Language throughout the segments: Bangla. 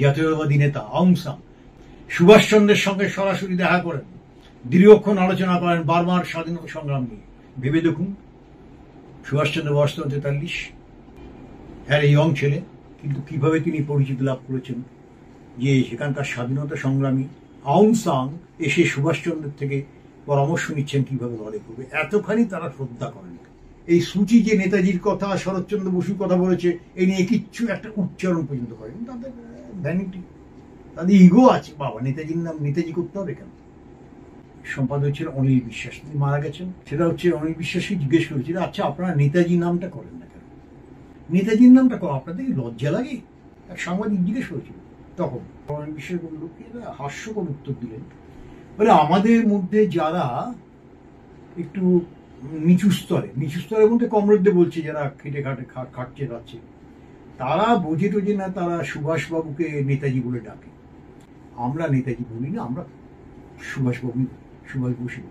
জাতীয়তাবাদী নেতা অং সান সুভাষচন্দ্রের সঙ্গে সরাসরি দেখা করেন, দীর্ঘক্ষণ আলোচনা করেন বার্মার স্বাধীনতা সংগ্রাম নিয়ে। ভেবে দেখুন, সুভাষচন্দ্র বয়স 43, হ্যাঁ ইয়ং ছেলে, কিন্তু কিভাবে তিনি পরিচিতি লাভ করেছেন যে সেখানকার স্বাধীনতা সংগ্রামী আউং সান এসে সুভাষচন্দ্রের থেকে পরামর্শ নিচ্ছেন কিভাবে লড়াই করবে। এতখানি তারা শ্রদ্ধা করেন। এই সূচি যে নেতাজির কথা, শরৎচন্দ্র বসুর কথা বলেছে, এই নিয়ে কিচ্ছু একটা উচ্চারণ পর্যন্ত করেন। তাদের ভ্যানিটি, তাদের ইগো আছে। বাবা, নেতাজির নাম নেতাজি করতে হবে কেন? সম্পাদক ছিল অনিল বিশ্বাস, তিনি মারা গেছেন। সেটা হচ্ছে অনিল বিশ্বাসকে জিজ্ঞেস করেছিল, আচ্ছা আপনারা নেতাজি নামটা করেন না কেন? নেতাজির নামটা করো, আপনাদের কি লজ্জা লাগে? এক সাংবাদিক জিজ্ঞেস করেছিল। তখন অনিল বিশ্বাস বলল, হাস্যকর উত্তর দিলেন, বলে আমাদের মধ্যে যারা একটু নিচু স্তরের মধ্যে কমরেডদের বলছে, যারা খেটে খাটছে খাচ্ছে, তারা বোঝে টোঝে না, তারা সুভাষবাবুকে নেতাজি বলে ডাকে। আমরা নেতাজি বলি না, আমরা সুভাষ বসু।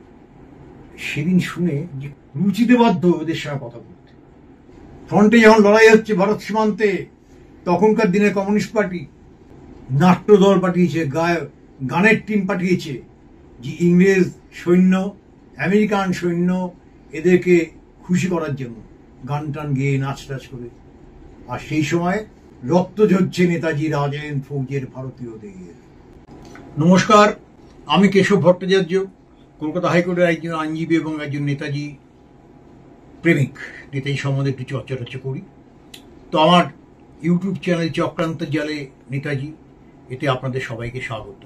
সেদিন শুনে যে রুচিতে বাধ্য ওদের সঙ্গে কথা বলতে। ফ্রন্টে যখন লড়াই হচ্ছে ভারত সীমান্তে, তখনকার দিনে কমিউনিস্ট পার্টি নাট্য দল পাঠিয়েছে, গানের টিম পাঠিয়েছে, যে ইংরেজ সৈন্য, আমেরিকান সৈন্য, এদেরকে খুশি করার জন্য গান টান গেয়ে নাচ টাচ করে। আর সেই সময় রক্ত ঝরছে নেতাজি রাজেন ফৌজের ভারতীয়দের। নমস্কার, আমি কেশব ভট্টাচার্য, কলকাতা হাইকোর্টের একজন আইনজীবী এবং একজন নেতাজি প্রেমিক। নেতাজি সম্বন্ধে একটু চর্চা করি। তো আমার ইউটিউব চ্যানেল চক্রান্ত জালে নেতাজি, এতে আপনাদের সবাইকে স্বাগত।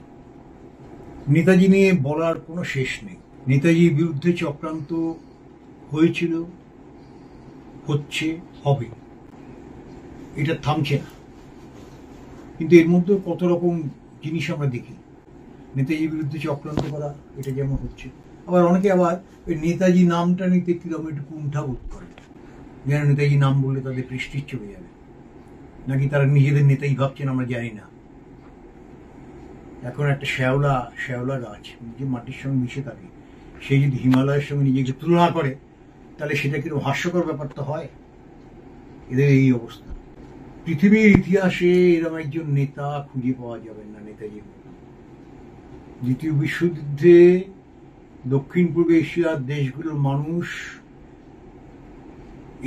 নেতাজি নিয়ে বলার কোনো শেষ নেই। নেতাজির বিরুদ্ধে চক্রান্ত হয়েছিল, হচ্ছে, হবে, এটা থামছে না। কিন্তু এর মধ্যে কত রকম জিনিস আমরা দেখি। নেতাজির বিরুদ্ধে চক্রান্ত করা, এটা যেমন হচ্ছে, আবার অনেকে আবার ওই নেতাজি নামটা নিতে কিরকম একটু কুণ্ঠা বোধ করে, যেন নেতাজি নাম বললে তাদের প্রেস্টিজ চলে যাবে, নাকি তারা নিজেদের নেতাই ভাবছেন, আমরা জানি না। এখন একটা শ্যাওলা গাছ যে মাটির সঙ্গে মিশে থাকে, সে যদি হিমালয়ের সঙ্গে নিজেকে তুলনা করে, তাহলে সেটা কিরকম হাস্যকর ব্যাপারটা হয়। এদের এই অবস্থা। পৃথিবীর ইতিহাসে এরকম একজন নেতা খুঁজে পাওয়া যাবে না নেতাজির মতো। দ্বিতীয় বিশ্বযুদ্ধে দক্ষিণ পূর্ব এশিয়ার দেশগুলোর মানুষ,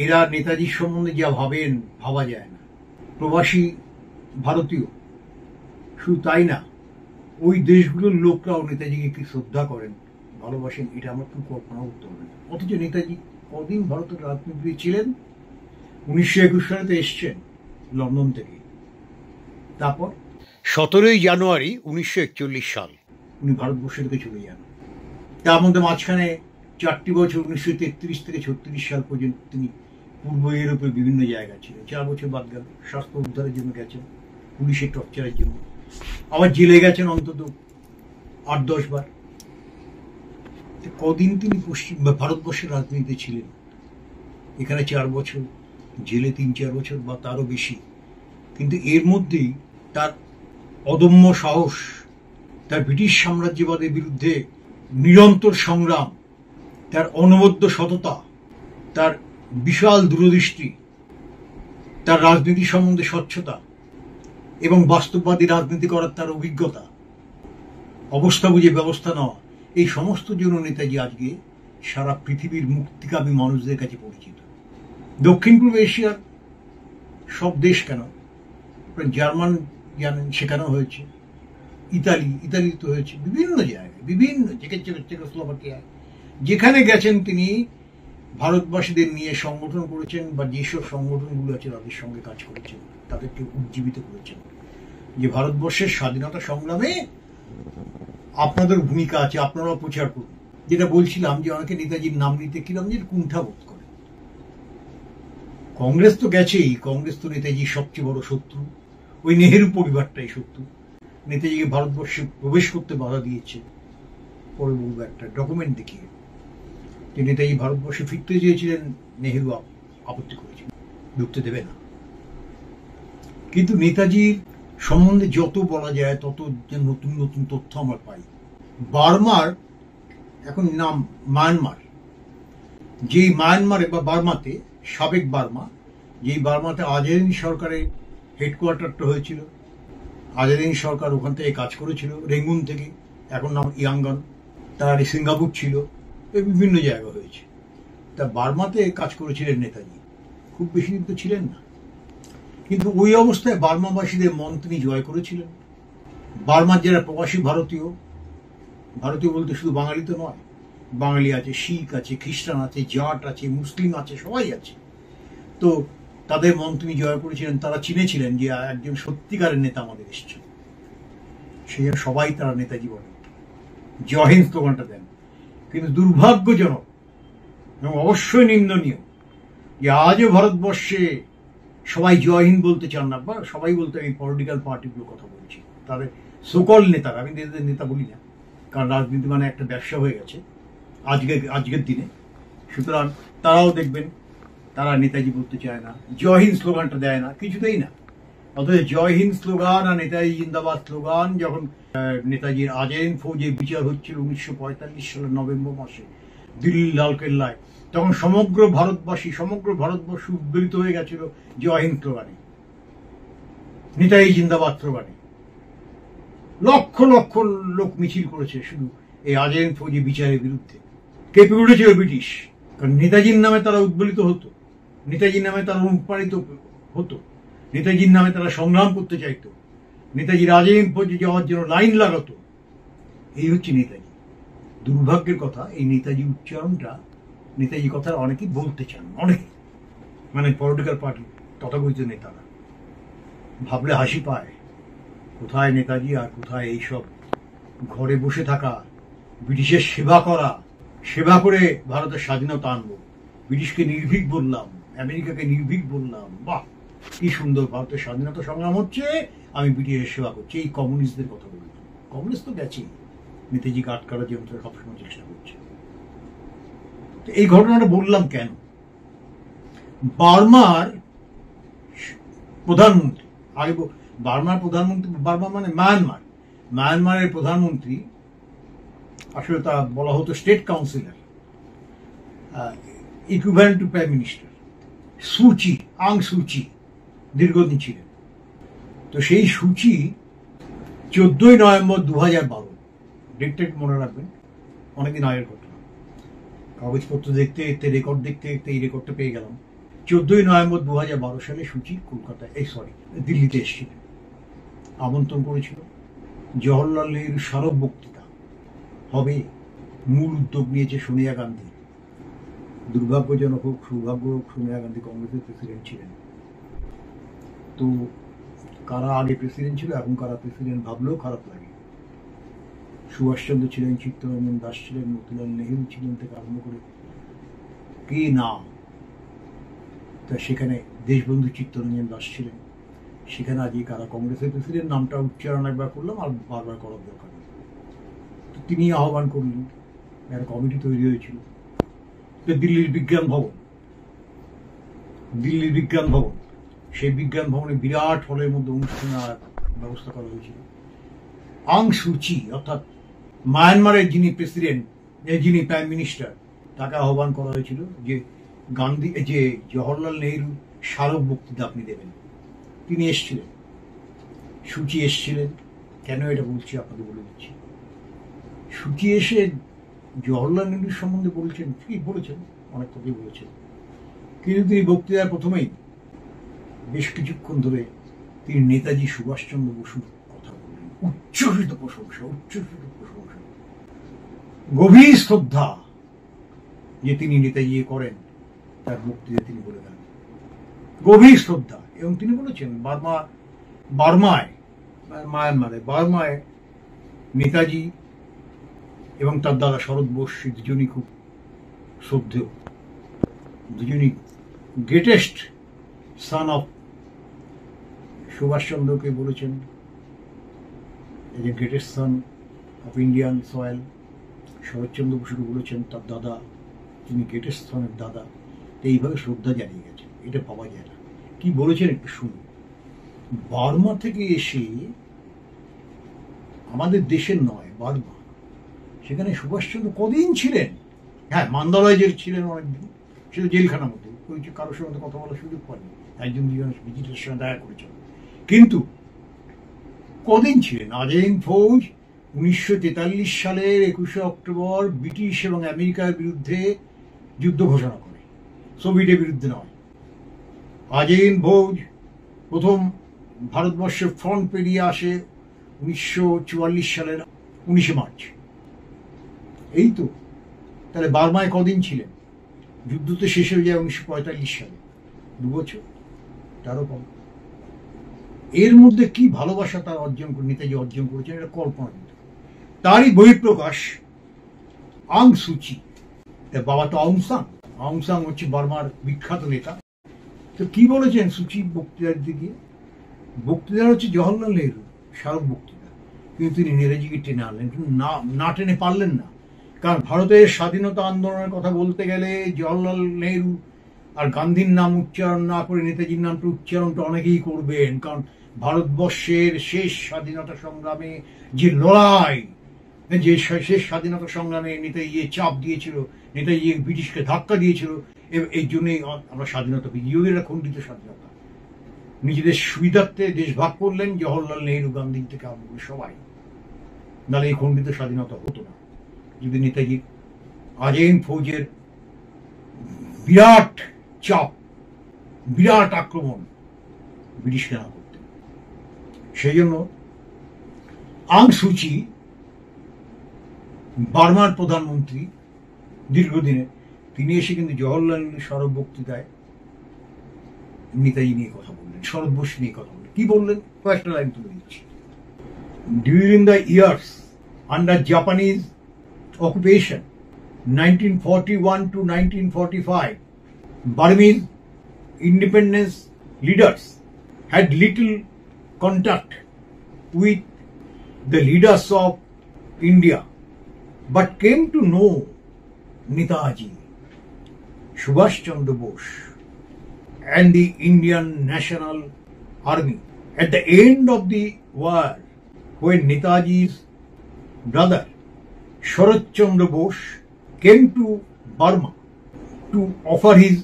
এরা নেতাজির সম্বন্ধে যা ভাবেন, ভাবা যায় না। প্রবাসী ভারতীয়, শুধু তাই না, ওই দেশগুলোর লোকরাও নেতাজিকে কি শ্রদ্ধা করেন, ভালোবাসেন, এটা আমার খুব কল্পনা করতে হবে না। অথচ নেতাজি কদিন ভারতের রাজনীতিতে ছিলেন? 1921 সালে এসছেন লন্ডন থেকে। তারপর 17 জানুয়ারি 1941 সাল উনি ভারতবর্ষ থেকে চলে যান। তার মধ্যে মাঝখানে 4টি বছর 1933 থেকে 36 সাল পর্যন্ত তিনি পূর্ব ইউরোপের বিভিন্ন জায়গা ছিলেন। 4 বছর বাদ গেল, স্বাস্থ্য উদ্ধারের জন্য গেছেন, পুলিশের টর্চারের জন্য, আবার জেলে গেছেন অন্তত 8-10 বার। কদিন তিনি ভারতবর্ষের রাজনীতিতে ছিলেন? এখানে 4 বছর, জেলে 3-4 বছর বা তারও বেশি। কিন্তু এর মধ্যেই তার অদম্য সাহস, তার ব্রিটিশ সাম্রাজ্যবাদের বিরুদ্ধে নিরন্তর সংগ্রাম, তার অনবদ্য সততা, তার বিশাল দূরদৃষ্টি, তার রাজনীতি সম্বন্ধে স্বচ্ছতা এবং বাস্তববাদী রাজনীতি করার তার অভিজ্ঞতা, অবস্থা বুঝে ব্যবস্থা নেওয়া, এই সমস্ত জন্য নেতাজি আজকে সারা পৃথিবীর মুক্তিকামী মানুষদের কাছে পরিচিত। দক্ষিণ পূর্ব এশিয়ার সব দেশ কেন, জার্মান জানেন, সেখানেও হয়েছে, ইতালি তো হয়েছে, বিভিন্ন জায়গায়, বিভিন্ন চেকোস্লোভাকিয়ায়, যেখানে গেছেন তিনি ভারতবাসীদের নিয়ে সংগঠন করেছেন, বা যেসব সংগঠনগুলো আছে তাদের সঙ্গে কাজ করেছেন, তাদেরকে উজ্জীবিত করেছেন যে ভারতবর্ষের স্বাধীনতা সংগ্রামে আপনাদের ভূমিকা আছে, আপনারাও প্রচার করুন। যেটা বলছিলাম যে অনেকে নেতাজির নাম নিতে কিরকম যে কুণ্ঠা বোধ করে। কংগ্রেস তো গেছেই, কংগ্রেস তো নেতাজির সবচেয়ে বড় শত্রু, ওই নেহেরু পরিবারটাই শত্রু। নেতাজিকে ভারতবর্ষে প্রবেশ করতে বাধা দিয়েছে। পরে বলবো একটা ডকুমেন্ট দেখিয়ে যে নেতাজি ভারতবর্ষে ফিরতে চেয়েছিলেন, নেহেরু আপত্তি করেছিল, ঢুকতে দেবে না। কিন্তু নেতাজির সম্বন্ধে যত বলা যায় তত নতুন নতুন তথ্য আমরা পাই। বার্মার, এখন নাম মায়ানমার, যেই মায়ানমারে বা বার্মাতে, সাবেক বার্মা, যেই বার্মাতে আজাদ সরকারের হেডকোয়ার্টারটা হয়েছিল, আজাদিন সরকার ওখান থেকে কাজ করেছিল, রেঙ্গুন থেকে, এখন নাম ইয়াঙ্গন। তার আগে সিঙ্গাপুর ছিল, বিভিন্ন জায়গা হয়েছে। তা বার্মাতে কাজ করেছিলেন নেতাজি, খুব বেশি দিন তো ছিলেন না। কিন্তু ওই অবস্থায় বার্মাবাসীদের মন তিনি জয় করেছিলেন। বার্মার যারা প্রবাসী ভারতীয়, ভারতীয় বলতে শুধু বাঙালি তো নয়, বাঙালি আছে, শিখ আছে, খ্রিস্টান আছে, জাট আছে, মুসলিম আছে, সবাই আছে। তো তাদের মন তিনি জয় করেছিলেন। তারা চিনেছিলেন যে একজন সত্যিকারের নেতা আমাদের এসছেন। সেই সবাই তারা নেতাজি বলেন, জয় হিন্দ স্লোগানটা দেন। কিন্তু দুর্ভাগ্যজনক এবং অবশ্যই নিন্দনীয় যে আজও ভারতবর্ষে সবাই জয় হিন্দ বলতে চান না, বা সবাই বলতে এই পলিটিক্যাল পার্টিগুলোর কথা বলছি, তাদের সকল নেতারা, আমি নেতা বলি না, কারণ রাজনীতি মানে একটা ব্যবসা হয়ে গেছে আজকের দিনে। সুতরাং তারাও দেখবেন তারা নেতাজি বলতে চায় না, জয় হিন্দ স্লোগানটা দেয় না, কিছুতেই না। অথচ জয় হিন্দ স্লোগান আর নেতাজি জিন্দাবাদ স্লোগান যখন নেতাজির আজাদিন ফৌজের বিচার হচ্ছিল 1945 সালের নভেম্বর মাসে দিল্লি লালকেল্লায়, তখন সমগ্র ভারতবর্ষ উদ্বেলিত হয়ে গেছিল জয় হিন্দ স্লোগানে, নেতাজি জিন্দাবাদ স্লোগানে। লক্ষ লক্ষ লোক মিছিল করেছে শুধু এই আজাদিন ফৌজি বিচারের বিরুদ্ধে। কেঁপে উঠেছিল ব্রিটিশ, কারণ নেতাজির নামে তারা উদ্বেলিত হতো, নেতাজির নামে তারা অনুপ্রাণিত হতো, নেতাজির নামে তারা সংগ্রাম করতে চাইতো, নেতাজির আজাদিন ফৌজে যাওয়ার জন্য লাইন লাগাতো। এই হচ্ছে নেতাজি। দুর্ভাগ্যের কথা, এই নেতাজি উচ্চারণটা, নেতাজি কথা অনেকেই বলতে চান, অনেকে মানে পলিটিক্যাল পার্টি তথাকথিত নেতারা। ভাবলে হাসি পায়, কোথায় নেতাজি আর কোথায় এইসব ঘরে বসে থাকা, ব্রিটিশের সেবা করে ভারতের স্বাধীনতা আনবো, ব্রিটিশকে নির্ভীক বললাম, আমেরিকাকে নির্ভীক বললাম, বাহ কি সুন্দর ভারতের স্বাধীনতা সংগ্রাম হচ্ছে, আমি ব্রিটিশের সেবা করছি। এই কমিউনিস্টদের কথা বললাম। কমিউনিস্ট তো গেছেই, নেতাজিকে আটকানোর জন্য সবসময় চেষ্টা করছে। এই ঘটনাটা বললাম কেন? বার্মার প্রধানমন্ত্রী, আগে বার্মার প্রধানমন্ত্রী, বার্মা মানে মায়ানমারের প্রধানমন্ত্রী, আসলে তা বলা হতো state councillor, equivalent to prime minister, আং সুচি দীর্ঘদিন ছিলেন। তো সেই সুচি 14ই নভেম্বর 2012, ডেটটা মনে রাখবেন, অনেকদিন আগের ঘটনা, কাগজপত্র দেখতে দেখতে, রেকর্ড দেখতে দেখতে এই রেকর্ডটা পেয়ে গেলাম। 14ই নভেম্বর 2012 সালে সুচি দিল্লিতে এসেছিলেন। আমন্ত্রণ করেছিল, জওহরলাল নেহরু স্মারক বক্তৃতা হবে, মূল উদ্যোগ নিয়েছে সোনিয়া গান্ধী। দুর্ভাগ্যজনক হোক সৌভাগ্য হোক, সোনিয়া গান্ধী কংগ্রেসের প্রেসিডেন্ট ছিলেন। তো কারা আগে প্রেসিডেন্ট ছিল, এখন কারা প্রেসিডেন্ট ভাবলেও খারাপ লাগে। সুভাষচন্দ্র ছিলেন, চিত্তরঞ্জন দাস ছিলেন, মতিলাল নেহরু ছিলেন থেকে আরম্ভ করে কে না। তা সেখানে দেশবন্ধু চিত্তরঞ্জন দাস ছিলেন। সেখানে আজকে কারা কংগ্রেসের প্রেসিডেন্ট, নামটা উচ্চারণ একবার করলাম, আর বারবার করার দরকার নেই। তো তিনি আহ্বান করলেন, একটা কমিটি তৈরি হয়েছিল। দিল্লির বিজ্ঞান ভবন, সেই বিজ্ঞান ভবনে বিরাট হলের মধ্যে অনুষ্ঠানের ব্যবস্থা করা হয়েছিল। আং সুচি অর্থাৎ মায়ানমারের যিনি প্রেসিডেন্ট, যিনি প্রাইম মিনিস্টার, তাকে আহ্বান করা হয়েছিল যে জওহরলাল নেহরু স্মারক বক্তৃতা আপনি দেবেন। তিনি এসছিলেন, সুচি এসছিলেন। কেন এটা বলছি আপনাকে বলে দিচ্ছি। সুচি এসে জওহরলাল নেহরুর সম্বন্ধে বলছেন, ঠিকই বলেছেন, অনেক কথাই বলেছেন, কিন্তু তিনি বক্তৃতার প্রথমেই বেশ কিছুক্ষণ ধরে তিনি নেতাজি সুভাষচন্দ্র বসুর কথা বললেন। উচ্ছ্বসিত প্রশংসা, গভীর শ্রদ্ধা যে তিনি নেতাজি করেন, তার বক্তৃতা তিনি বলে দেন, গভীর শ্রদ্ধা। এবং তিনি বলেছেন বার্মায় নেতাজি এবং তার দাদা শরৎ বোস দুজনই খুব শ্রদ্ধেয়, দুজনই গ্রেটেস্ট সান অফ সুভাষচন্দ্রকে বলেছেন greatest son of Indian soil. Saratchandra বসুকে বলেছেন তার দাদা, তিনি গ্রেটেস্ট সানের দাদা। এইভাবে শ্রদ্ধা জানিয়ে গেছেন, এটা পাওয়া যায় না। কি বলেছেন একটু শুনুন। বার্মা থেকে এসে, আমাদের দেশের নয় বার্মা, সেখানে সুভাষচন্দ্র কদিন ছিলেন? হ্যাঁ, মান্দালয় জেল ছিলেন অনেকদিন, সেটা জেলখানার মধ্যে, কারোর সঙ্গে কথা বলার সুযোগ পাননি, একজন দুজন ভিজিটের সঙ্গে দেখা করেছেন। কিন্তু কদিন ছিলেন? আজাদ ফৌজ 1943 সালের 21শে অক্টোবর ব্রিটিশ এবং আমেরিকার বিরুদ্ধে যুদ্ধ ঘোষণা করে, সোভিয়েতের বিরুদ্ধে নয়। আজাদ ফৌজ প্রথম ভারতবর্ষের ফ্রন্ট পেরিয়ে আসে 1944 সালের 19শে মার্চ। এই তো, তাহলে বার্মায় কদিন ছিলেন? যুদ্ধ তো শেষ হয়ে যায় 1945 সালে, 2 বছর, তারও কম। এর মধ্যে কি ভালোবাসা তার নেতাজি অর্জন করেছেন, এটা কল্পনাতীত। তারই বহিঃপ্রকাশ আং সুচি। বাবা তো আউং সান। আউং সান হচ্ছে বার্মার বিখ্যাত নেতা। তো কি বলেছেন সুচি বক্তৃতার দিকে? বক্তৃতা হচ্ছে জওহরলাল নেহরু স্মারক বক্তৃতা, কিন্তু তিনি নেতাজিকে টেনে আনলেন, কিন্তু না টেনে পারলেন না। কারণ ভারতের স্বাধীনতা আন্দোলনের কথা বলতে গেলে জওহরলাল নেহরু আর গান্ধীর নাম উচ্চারণ না করে নেতাজির নামটা উচ্চারণটা অনেকেই করবেন। কারণ ভারতবর্ষের শেষ স্বাধীনতা সংগ্রামে যে লড়াই, যে শেষ স্বাধীনতা সংগ্রামে নেতাজি চাপ দিয়েছিল, নেতাজি ব্রিটিশকে ধাক্কা দিয়েছিল, এই জন্যই আমরা স্বাধীনতা পেয়েছি। ইহুদিরা খণ্ডিত স্বাধীনতা, নিজেদের সুবিধার্থে দেশ ভাগ করলেন জওহরলাল নেহরু, গান্ধী থেকে আরম্ভ করে সবাই। নাহলে এই খণ্ডিত স্বাধীনতা হতো না যদি নেতাজির আজাদ ফৌজের বিরাট চাপ, বিরাট আক্রমণ ব্রিটিশকে না করতেন। সেই জন্য আং সুচি বার্মার প্রধানমন্ত্রী দীর্ঘদিনে, তিনি এসে কিন্তু জওহরলাল নেহরুর স্মারক বক্তৃতায় নেতাজি নিয়ে কথা বললেন, শরৎ বোস নিয়ে কথা বললেন। কি বললেন? কয়েকটা লাইন তুলে দিচ্ছি। During the years under Japanese occupation 1941 to 1945, Burmese independence leaders had little contact with the leaders of India, but came to know Netaji, Subhash Chandra Bose and the Indian National Army. At the end of the war, when Netaji's brother Sharat Chandra Bose came to Burma to offer his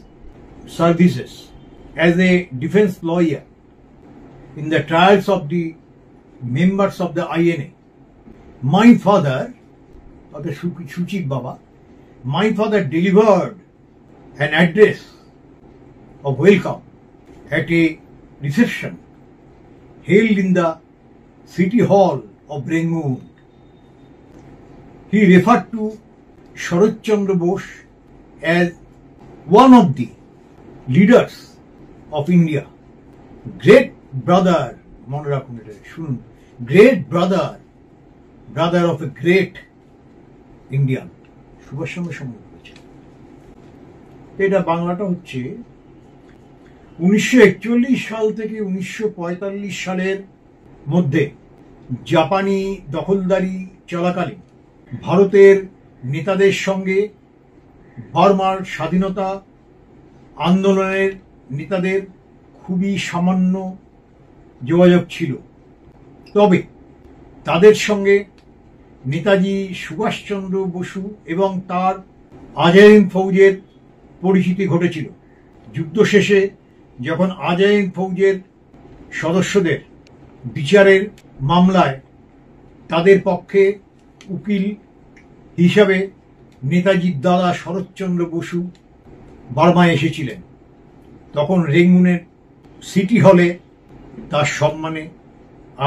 services as a defense lawyer in the trials of the members of the INA. My father, the Suchik Baba, my father delivered an address of welcome at a reception held in the City Hall of Rangoon. He referred to Sharat Chandra Bose as one of the leaders of India, great brother, great brother of a great Indian. Subhash Chandra সম্মান করেছে। এটা বাংলাটা হচ্ছে 1941 সাল থেকে 1945 সালের মধ্যে জাপানি দখলদারি চলাকালীন ভারতের নেতাদের সঙ্গে বার্মার স্বাধীনতা আন্দোলনের নেতাদের খুবই সামান্য যোগাযোগ ছিল। তবে তাদের সঙ্গে নেতাজি সুভাষচন্দ্র বসু এবং তার আজাদ ফৌজের পরিচিতি ঘটেছিল। যুদ্ধ শেষে যখন আজাদ ফৌজের সদস্যদের বিচারের মামলায় তাদের পক্ষে উকিল হিসাবে নেতাজির দাদা শরৎচন্দ্র বসু বার্মায় এসেছিলেন, তখন রেঙ্গুনের সিটি হলে তার সম্মানে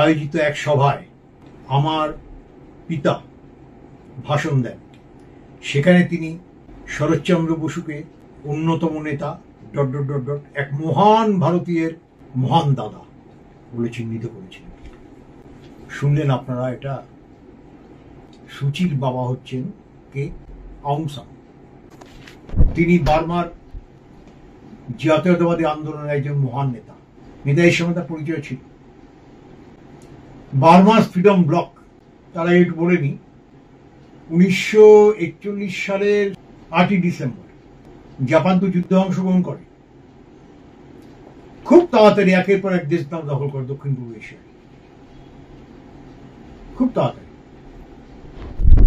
আয়োজিত এক সভায় আমার পিতা ভাষণ দেন। সেখানে তিনি শরৎচন্দ্র বসুকে অন্যতম নেতা ... এক মহান ভারতীয়ের মহান দাদা বলে চিহ্নিত করেছিলেন। শুনলেন আপনারা এটা? সুচির বাবা হচ্ছেন কে? আউং সান। তিনি বার্মার জাতীয়তাবাদী আন্দোলনের একজন মহান নেতা। নেতাজির সঙ্গে তার পরিচয় ছিল। বার্মার ফ্রিডম ব্লক, তারা একটু বলে নি, 1941 সালের 8ই ডিসেম্বর জাপান তো যুদ্ধে অংশগ্রহণ করে, খুব তাড়াতাড়ি একের পর এক দেশ নাম দখল করে দক্ষিণ পূর্ব এশিয়ায়, খুব তাড়াতাড়ি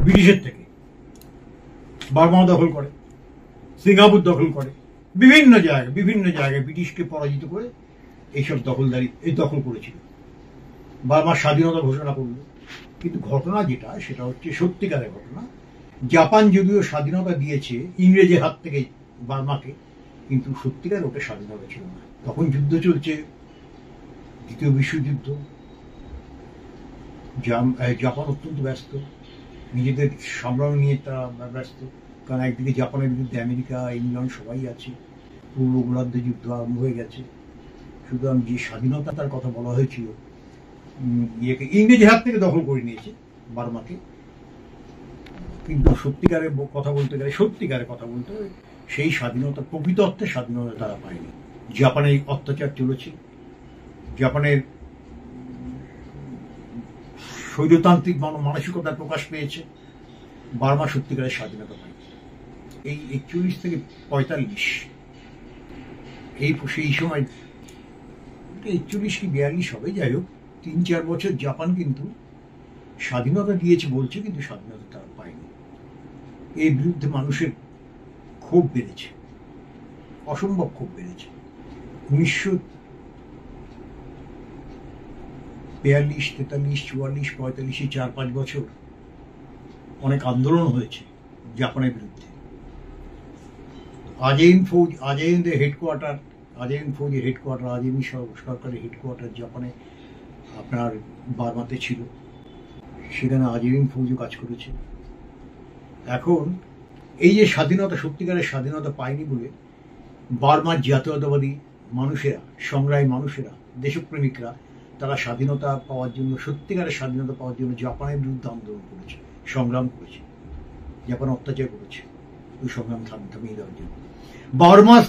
ব্রিটিশের থেকে। বার্মা দখল করে, সিঙ্গাপুর দখল করে, বিভিন্ন জায়গায় ব্রিটিশকে পরাজিত করে এইসব দখল করেছিল। বার্মার স্বাধীনতা ঘোষণা করলো। কিন্তু ঘটনা যেটা, সেটা হচ্ছে সত্যিকারের ঘটনা। জাপান যদিও স্বাধীনতা দিয়েছে ইংরেজের হাত থেকে বার্মাকে, কিন্তু সত্যিকার ওটা স্বাধীনতা ছিল না। তখন যুদ্ধ চলছে, দ্বিতীয় বিশ্বযুদ্ধ। জাপান অত্যন্ত ব্যস্ত, নিজেদের সামলানো নিয়ে তারা ব্যস্ত। কারণ একদিকে জাপানের বিরুদ্ধে আমেরিকা, ইংল্যান্ড সবাই আছে, পূর্ব গোলার্ধে যুদ্ধ আরম্ভ হয়ে গেছে। সুতরাং যে স্বাধীনতার কথা বলা হয়েছিল, ইয়েকে ইংরেজের হাত থেকে দখল করে নিয়েছে বার্মাকে। কিন্তু সত্যিকারের কথা বলতে সেই স্বাধীনতা, প্রকৃত অর্থে স্বাধীনতা তারা পায়নি। জাপানের অত্যাচার চলেছে, জাপানের স্বৈরতান্ত্রিক মানসিকতার প্রকাশ পেয়েছে। বার্মা সত্যিকারের স্বাধীনতা পায়নি। এই 41 থেকে 45 সেই সময়, 41 কি 42 হবে, যাই হোক 3-4 বছর জাপান কিন্তু স্বাধীনতা দিয়েছে বলছে, কিন্তু স্বাধীনতা তারা পায়নি। এর বিরুদ্ধে মানুষের ক্ষোভ বেড়েছে, অসম্ভব ক্ষোভ বেড়েছে। 1942, 43, 44, 45, 4-5 বছর অনেক আন্দোলন হয়েছে জাপানের বিরুদ্ধে। আজেইনের হেডকোয়ার্টার, আজেইন সরকারের হেডকোয়ার্টার জাপানে আপনার বার্মাতে ছিল। সেখানে আজেইন ফৌজও কাজ করেছে। এখন এই যে স্বাধীনতা, সত্যিকারের স্বাধীনতা পায়নি বলে বার্মার জাতীয়তাবাদী মানুষেরা, সংগ্রামী মানুষেরা, দেশপ্রেমিকরা, তারা স্বাধীনতা পাওয়ার জন্য, সত্যিকারের স্বাধীনতা পাওয়ার জন্য জাপানের বিরুদ্ধে আন্দোলন করেছে, সংগ্রাম করেছে। জাপান অত্যাচার করেছে, ওই সংগ্রাম থামিয়ে দেওয়ার জন্য। বার্মাস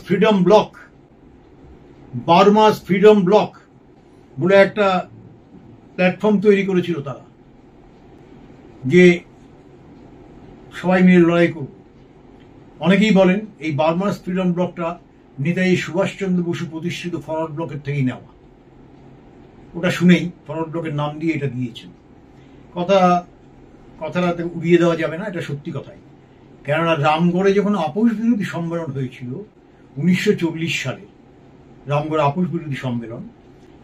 ফ্রিডম ব্লক বলে একটা প্ল্যাটফর্ম তৈরি করেছিল তারা, যে সবাই মিলে লড়াই করব। অনেকেই বলেন এই বার্মাস ফ্রিডম ব্লকটা নেতাজি সুভাষচন্দ্র বসু প্রতিষ্ঠিত ফরওয়ার্ড ব্লকের থেকেই নেওয়া। ওটা শুনেই ফরওয়ার্ড ব্লকের নাম দিয়ে এটা দিয়েছেন। কথাটা উড়িয়ে দেওয়া যাবে না, এটা সত্যি কথাই। কেননা রামগড়ে যখন আপোষ বিরোধী সম্মেলন হয়েছিল 1940 সালে, রামগড় আপোষ বিরোধী সম্মেলন,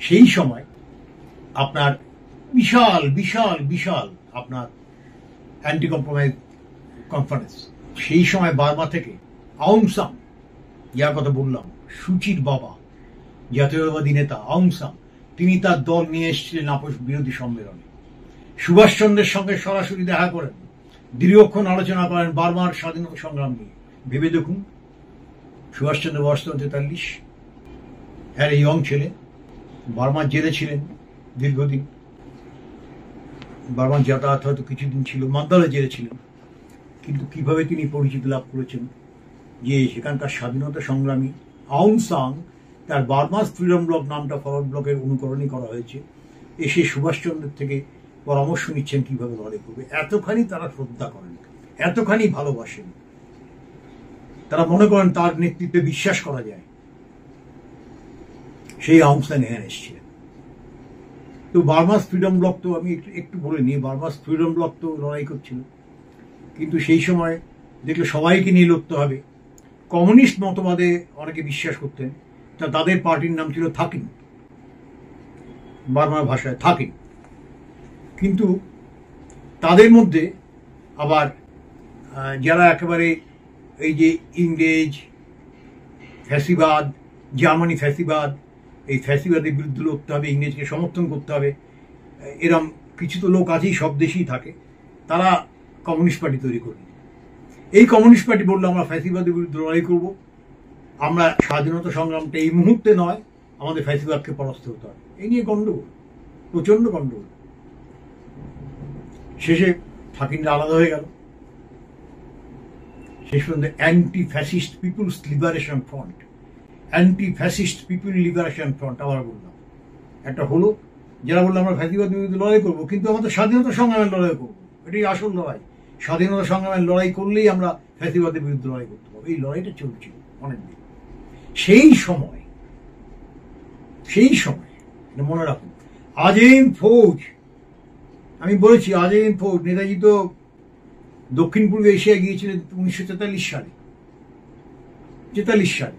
সেই সময় আপনার বিশাল আপনার অ্যান্টি কম্প্রোমাইজ কনফারেন্স। সেই সময় বার্মা থেকে আউং সান, যার কথা বললাম, সুচির বাবা, জাতীয়তাবাদী নেতা আউং সান, তিনি তার দল নিয়ে এসেছিলেন আপোষ বিরোধী সম্মেলনে। সুভাষচন্দ্রের সঙ্গে সরাসরি দেখা করেন, দীর্ঘক্ষণ আলোচনা করেন বার্মার স্বাধীনতা সংগ্রাম নিয়ে। ভেবে দেখুন, সুভাষচন্দ্র বয়স 43, একটা ইয়ং ছেলে, বার্মার জেলে ছিলেন দীর্ঘদিন। বার্মার যাতায়াত হয়তো কিছুদিন ছিল, মান্দালে জেলে ছিলেন। কিন্তু কিভাবে তিনি পরিচিতি লাভ করেছেন, যে সেখানকার স্বাধীনতা সংগ্রামী আউং সান, তার বার্মাস ফ্রিডম ব্লক নামটা ফরওয়ার্ড ব্লকের অনুকরণই করা হয়েছে, এসে সুভাষচন্দ্রের থেকে পরামর্শ নিচ্ছেন কিভাবে লড়াই করবে। এতখানি তারা শ্রদ্ধা করেন, এতখানি ভালোবাসেন, তারা মনে করেন তার নেতৃত্বে বিশ্বাস করা যায়। সেই আউং সান এখানে এসেছিলেন। তো বার্মাস ফ্রিডম ব্লক তো আমি একটু বলে নিই, বার্মাস ফ্রিডম ব্লক তো লড়াই করছিল, কিন্তু সেই সময় দেখলে সবাইকে নিয়ে লড়তে হবে। কমিউনিস্ট মতবাদে অনেকে বিশ্বাস করতেন, তাদের পার্টির নাম ছিল থাকিন, বার্মার ভাষায় থাকিন। কিন্তু তাদের মধ্যে আবার যারা একেবারে এই যে ইংরেজ ফ্যাসিবাদ, জার্মানি ফ্যাসিবাদ, এই ফ্যাসিবাদের বিরুদ্ধে লড়তে হবে, ইংরেজকে সমর্থন করতে হবে, এরম কিছু তো লোক আছেই, সব দেশেই থাকে। তারা কমিউনিস্ট পার্টি তৈরি করবে। এই কমিউনিস্ট পার্টি বললো আমরা ফ্যাসিবাদের বিরুদ্ধে লড়াই করবো, আমরা স্বাধীনতা সংগ্রামটা এই মুহূর্তে নয়, আমাদের ফ্যাসিবাদকে পরাস্ত হতে হবে। এই নিয়ে গন্ডগোল, প্রচন্ড গন্ডগোল। শেষে থাকিনরা আলাদা হয়ে গেল। শেষ পর্যন্ত anti fascist people's liberation front, আবার বললাম, একটা হলো, যারা বললো আমরা ফ্যাসিবাদের বিরুদ্ধে লড়াই করবো, কিন্তু আমাদের স্বাধীনতা সংগ্রামের লড়াই করবো, এটাই আসল লড়াই। স্বাধীনতা সংগ্রামের লড়াই করলেই আমরা ফ্যাসিবাদের বিরুদ্ধে লড়াই করতে পারবো। এই লড়াইটা চলছিল অনেকদিন। সেই সময় মনে রাখুন, আজেইন ফৌজ, আমি বলেছি আজেইন ফৌজ, নেতাজি তো দক্ষিণ পূর্ব এশিয়ায় গিয়েছিলেন 1943 সালে।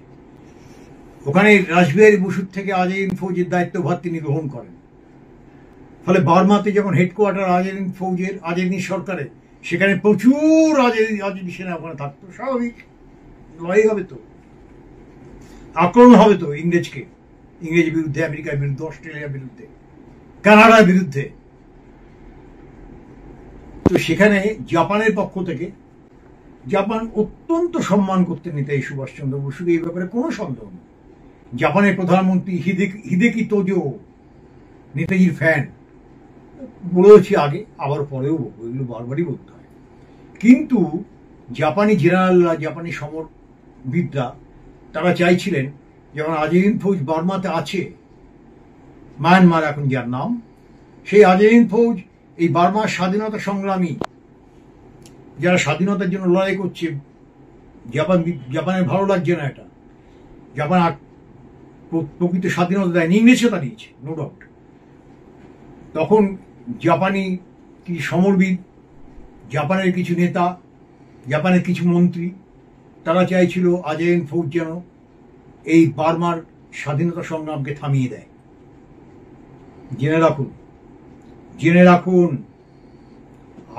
ওখানে রাসবিহারী বসুর থেকে আজেইন ফৌজের দায়িত্বভার তিনি গ্রহণ করেন। ফলে বার্মাতে যখন হেডকোয়ার্টার আজাদিন ফৌজের, আজাদিন সরকারের, সেখানে প্রচুর আজাদি সেনা ওখানে থাকতো। স্বাভাবিক, লড়াই হবে তো, আক্রমণ হবে তো ইংরেজের বিরুদ্ধে, আমেরিকার বিরুদ্ধে, অস্ট্রেলিয়ার বিরুদ্ধে, কানাডার বিরুদ্ধে। তো সেখানে জাপানের পক্ষ থেকে, জাপান অত্যন্ত সম্মান করতেন নেতাজি সুভাষচন্দ্র বসুকে, এই ব্যাপারে কোনো সন্দেহ নেই। জাপানের প্রধানমন্ত্রী হিদেকি তোজো নেতাজির ফ্যান, বলেছি আগে, আবার পরেও বলবো, এগুলো বারবারই বলতে হয়। কিন্তু জাপানি জেনারেলরা, জাপানি সমরবিদরা, তারা চাইছিলেন যখন আজাদিন ফৌজ বার্মাতে আছে, মায়ানমার এখন যার নাম, সেই আজাদিন ফৌজ এই বার্মার স্বাধীনতা সংগ্রামী যারা স্বাধীনতার জন্য লড়াই করছে, জাপানের ভালো লাগছে না এটা, জাপান প্রকৃত স্বাধীনতা দেয়নি, ইংরেজরা দিয়েছে, নো ডাউট। তখন জাপানি কিছু সমরবিদ, জাপানের কিছু নেতা, জাপানের কিছু মন্ত্রী, তারা চাইছিল আজাদিন ফৌজ যেন এই বার্মার স্বাধীনতা সংগ্রামকে থামিয়ে দেয়। জেনে রাখুন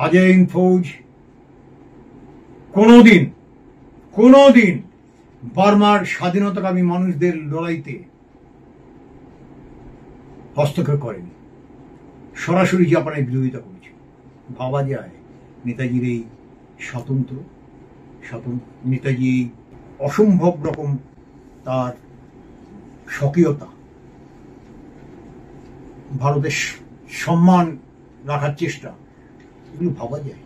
আজাদিন ফৌজ কোনোদিন বার্মার স্বাধীনতাকামী মানুষদের লড়াইতে হস্তক্ষেপ করেনি, সরাসরি জাপানের বিরোধিতা করেছে। ভাবা যায় নেতাজির এই নেতাজি এই অসম্ভব রকম তার স্বকীয়তা, ভারতের সম্মান রাখার চেষ্টা, এগুলো ভাবা যায়।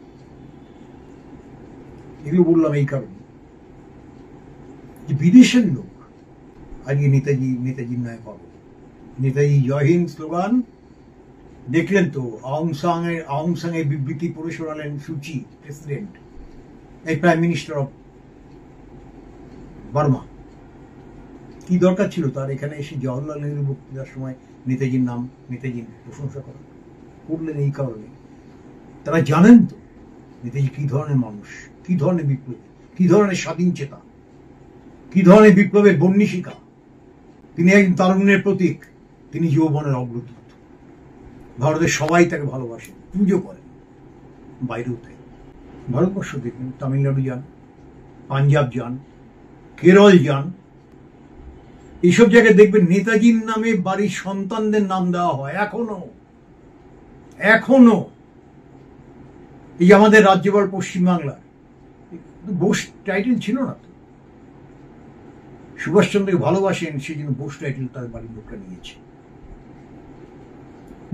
এগুলো বললাম এই কারণে যে বিদেশের লোক আজকে নেতাজির নয় পাবো। নেতাজি জয় হিন্দ স্লোগান দেখলেন তো, আউং সাং এর বিবৃতি পড়ে শোনালেন সুচি, প্রেসিডেন্ট, এই প্রাইম মিনিস্টার অফ বার্মা। কি দরকার ছিল তার এখানে এসে জওহরলাল নেহরু বক্তৃতার সময় নেতাজির প্রশংসা করা? করলেন এই কারণে তারা জানেন তো নেতাজি কি ধরনের মানুষ, কি ধরনের বিপ্লবী, কি ধরনের স্বাধীন চেতা, কি ধরনের বিপ্লবের বন্যিশিকা। তিনি একজন তারুণ্যের প্রতীক, তিনি যৌবনের অগ্রদূত। ভারতের সবাই তাকে ভালোবাসেন, পুজো করেন। বাইরেও তাই। ভারতবর্ষ দেখবেন, তামিলনাড়ু যান, পাঞ্জাব যান, কেরল যান, এইসব জায়গায় দেখবেন নেতাজির নামে বাড়ির সন্তানদের নাম দেওয়া হয় এখনো। এই আমাদের রাজ্যপাল পশ্চিমবাংলার বোস টাইটেল ছিল না তো, সুভাষচন্দ্রকে ভালোবাসেন সেই জন্য বোস টাইটেল তার বাড়ির লোকটা নিয়েছে।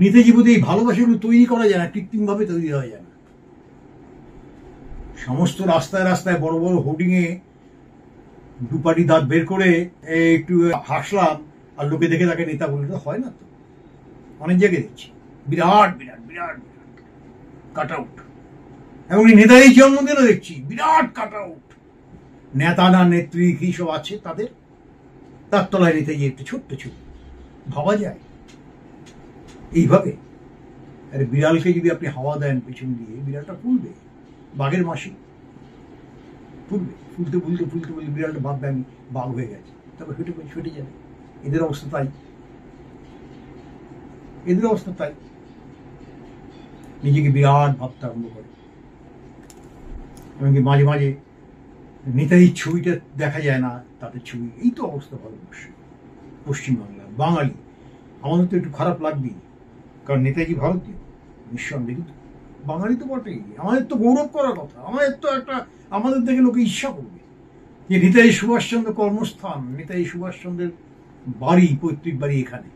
নেতাজি বোধ এই ভালোবাসাগুলো তৈরি করা যায় না, কৃত্রিম ভাবে তৈরি হওয়া যায় না। সমস্ত রাস্তায় রাস্তায় বড় বড় হোর্ডিং এ দুপাটি দাঁত বের করে একটু হাসলাম আর লোকে দেখে তাকে নেতা বলে, তো হয় না তো। অনেক জায়গায় দেখছি বিরাট বিরাট বিরাট কাট আউট, এমনকি নেতাজির জন্মদিনও দেখছি বিরাট কাট আউট। নেতা না নেত্রী কি সব আছে তাদের, তার তলায় নেতাজি একটু ছোট্ট ছোট। ভাবা যায় এইভাবে? আরে বিড়ালকে যদি আপনি হাওয়া দেন পেছন দিয়ে, বিড়ালটা ফুলবে, বাঘের মাসি ফুলবে, ফুলতে ফুলতে ফুলতে ফুলতে বিড়ালটা ভাববে আমি বাঘ হয়ে গেছে, তারপর ছুটে যাবে। এদের অবস্থা তাই, নিজেকে বিরাট ভাবতে আরম্ভ করে। এমনকি মাঝে মাঝে নেতাজির ছবিটা দেখা যায় না, তাদের ছবি। এই তো অবস্থা ভারতবর্ষে, পশ্চিমবাংলা, বাঙালি। আমাদের তো একটু খারাপ লাগবেই, কারণ নেতাজি ভারতীয় নিঃসন্দেহ, বাঙালি তো বটেই। আমাদের তো গৌরব করার কথা, আমাদের দেখে লোকে ঈর্ষা করবে যে নেতাজি সুভাষচন্দ্র কর্মস্থান, নেতাজি সুভাষচন্দ্রের বাড়ি, পৈতৃক বাড়ি এখানে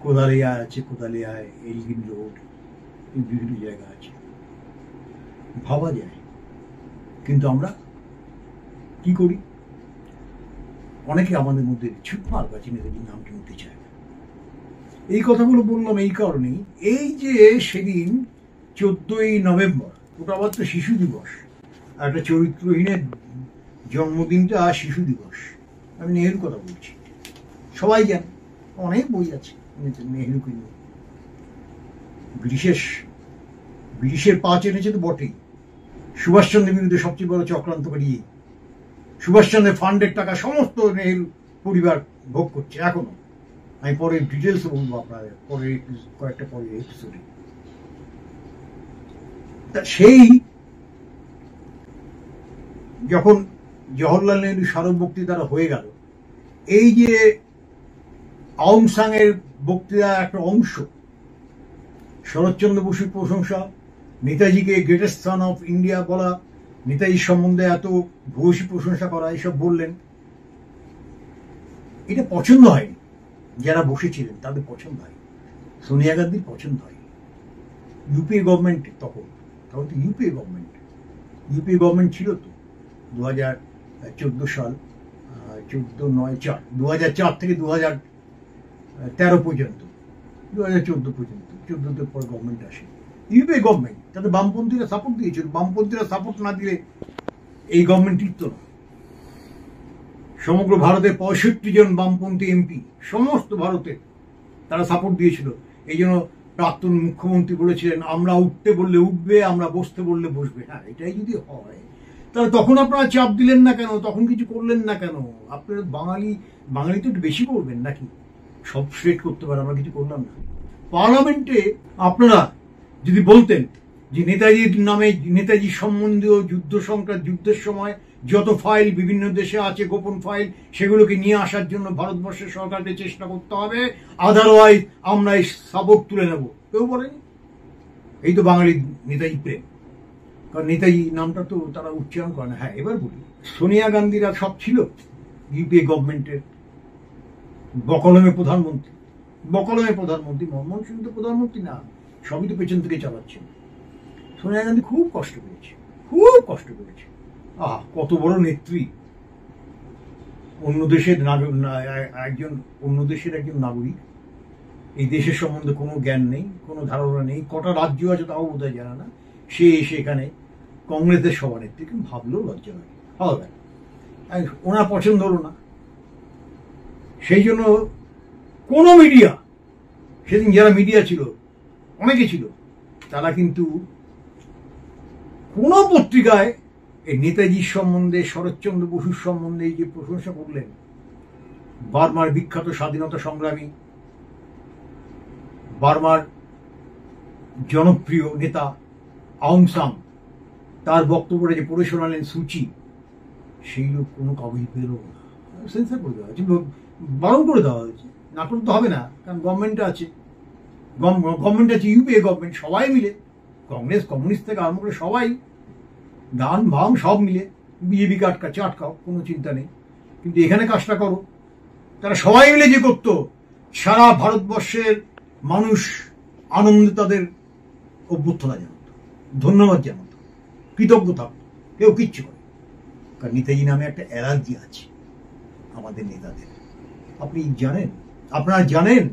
কোদালিয়ায় আছে, কোদালিয়ায়, এলগিন রোড, এই বিভিন্ন জায়গা আছে। ভাবা যায়। কিন্তু আমরা কি করি? অনেকে আমাদের মধ্যে ছুটমার কাছে নেতাজির নামটি নিতে চায় না। এই কথাগুলো বললাম এই কারণেই, এই যে সেদিন 14ই নভেম্বর, ওটা আবার তো শিশু দিবস, আর একটা চরিত্রহীনের জন্মদিনটা শিশু দিবস। আমি নেহেরু কথা বলছি, সবাই জানে, অনেক বই আছে নেহেরুকে নিয়ে। ব্রিটিশের পা চেনেছে তো বটেই। সুভাষচন্দ্রের বিরুদ্ধে সবচেয়ে বড় চক্রান্তকারী, সুভাষচন্দ্রের ফান্ডের টাকা সমস্ত নেহেরু পরিবার ভোগ করছে এখনো। আমি পরে ডিটেলস বলবো আপনাদের পরের কয়েকটা পরের এপিসোডে। সেই যখন জওহরলাল নেহরু স্মারক বক্তৃতাটা হয়ে গেল, এই যে আউং সাং এর বক্তৃতার একটা অংশ, শরৎচন্দ্র বসুর প্রশংসা, নেতাজিকে গ্রেটেস্ট সান অফ ইন্ডিয়া বলা, নেতাজির সম্বন্ধে এত ভূয়সী প্রশংসা করা, এসব বললেন, এটা পছন্দ হয়নি। যারা বসেছিলেন তাদের পছন্দ হয়, সোনিয়া গান্ধীর পছন্দ হয়। ইউপিএ গভর্নমেন্ট তখন তো ইউপিএ গভর্নমেন্ট ছিল তো 2014 সাল, 2004 থেকে 2013 পর্যন্ত, 2014 পর্যন্ত, 14 পর গভর্নমেন্ট আসে। ইউপিএ গভর্নমেন্ট, তাতে বামপন্থীরা সাপোর্ট দিয়েছিল। বামপন্থীরা সাপোর্ট না দিলে এই গভর্নমেন্ট টিকত না। সমগ্র ভারতে 65 জন বামপন্থী এমপি, সমস্ত ভারতে তারা সাপোর্ট দিয়েছিল। এই জন্য প্রাক্তন মুখ্যমন্ত্রী বলেছিলেন, আমরা উঠতে বললে উঠবে, আমরা বসতে বললে বসবে। হ্যাঁ, এটাই যদি হয় তাহলে তখন আপনারা চাপ দিলেন না কেন, তখন কিছু করলেন না কেন? আপনারা বাঙালি তো একটু বেশি করবেন নাকি? সব স্ট্রেট করতে পারে, আমরা কিছু করলাম না। পার্লামেন্টে আপনারা যদি বলতেন যে নেতাজির নামে, নেতাজি সম্বন্ধীয় যুদ্ধের সময় যত ফাইল বিভিন্ন দেশে আছে, গোপন ফাইল, সেগুলোকে নিয়ে আসার জন্য ভারতবর্ষের সরকারকে চেষ্টা করতে হবে, আদারওয়াইজ আমরা এই সাপোর্ট তুলে নেব, কেউ বলেনি। এই তো বাঙালির নেতাজি প্রেম, কারণ নেতাজি নামটা তো তারা উচ্চারণ করে না। হ্যাঁ, এবার বলি, সোনিয়া গান্ধীরা সব ছিল ইউপিএ গভর্নমেন্টের বকলমে প্রধানমন্ত্রী, মনমোহন সিং তো প্রধানমন্ত্রী না, সবই তো পেছন থেকে চালাচ্ছেন। সোনিয়া গান্ধী খুব কষ্ট পেয়েছে। কত বড় নেত্রী, অন্য দেশের একজন নাগরিক, এই দেশের সম্বন্ধে কোনো জ্ঞান নেই, কোনো ধারণা নেই, কটা রাজ্য আছে তাও বোধহয় জানা না, সে এসে এখানে কংগ্রেসের সভানেত্রী, কিন্তু ভাবলেও লজ্জা লাগে। হবে ওনার পছন্দ হলো না, সেই জন্য কোনো মিডিয়া, সেদিন যারা মিডিয়া ছিল, অনেকে ছিল, তারা কিন্তু কোনো পত্রিকায় এই নেতাজির সম্বন্ধে, শরৎচন্দ্র বসুর সম্বন্ধে যে প্রশংসা করলেন, বার্মার বিখ্যাত স্বাধীনতা সংগ্রামী, বার্মার জনপ্রিয় নেতা আউং সাং, তার বক্তব্যটা যে পড়ে শোনালেন সুচি, সেই লোক কোনো কাগজ পেল না, সেন্সার করে দেওয়া হয়েছে, বারণ করে দেওয়া হয়েছে। নাটক তো হবে না, কারণ গভর্নমেন্ট আছে, ইউপিএ গভর্নমেন্ট, সবাই মিলে, কংগ্রেস কমিউনিস্ট থেকে আরম্ভ করে সবাই, দান ভাং সব মিলে, বিজেপিকে আটকাও, কোনো চিন্তা নেই, কিন্তু এখানে কাজটা করো। তারা সবাই মিলে যে করতো, সারা ভারতবর্ষের মানুষ আনন্দে তাদের অভ্যর্থনা জানাতো, ধন্যবাদ জানাতো, কৃতজ্ঞ থাকতো, কেউ কিচ্ছু করে। কারণ নেতাজি নামে একটা অ্যালার্জি আছে আমাদের নেতাদের। আপনারা জানেন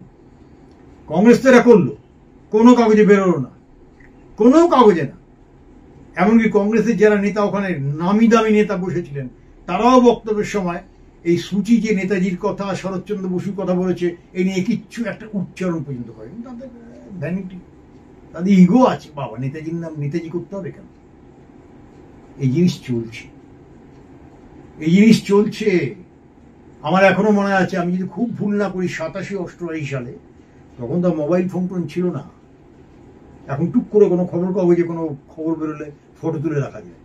কংগ্রেস তো এরা করলো, কোনো কাগজে বেরোলো না, কোনো কাগজে না। এমনকি কংগ্রেসের যারা নেতা, ওখানে নামি দামি নেতা বসেছিলেন, তারাও বক্তব্যের সময় এই সূচি যে নেতাজির কথা, শরৎচন্দ্র বসুর কথা বলেছে, এই নিয়ে কিচ্ছু একটা উচ্চারণ পর্যন্ত করেন। তাদের ভ্যানিটি, তাদের ইগো আছে, বাবা নেতাজির নাম নেতাজি করতে হবে কেন? এই জিনিস চলছে। আমার এখনো মনে আছে, আমি যদি খুব ভুল না করি, 87-88 সালে, তখন তো মোবাইল ফোন ছিল না। এখন টুক করে কোনো খবর কাগজে কোনো খবর বেরোলে ফটো তুলে রাখা যায়,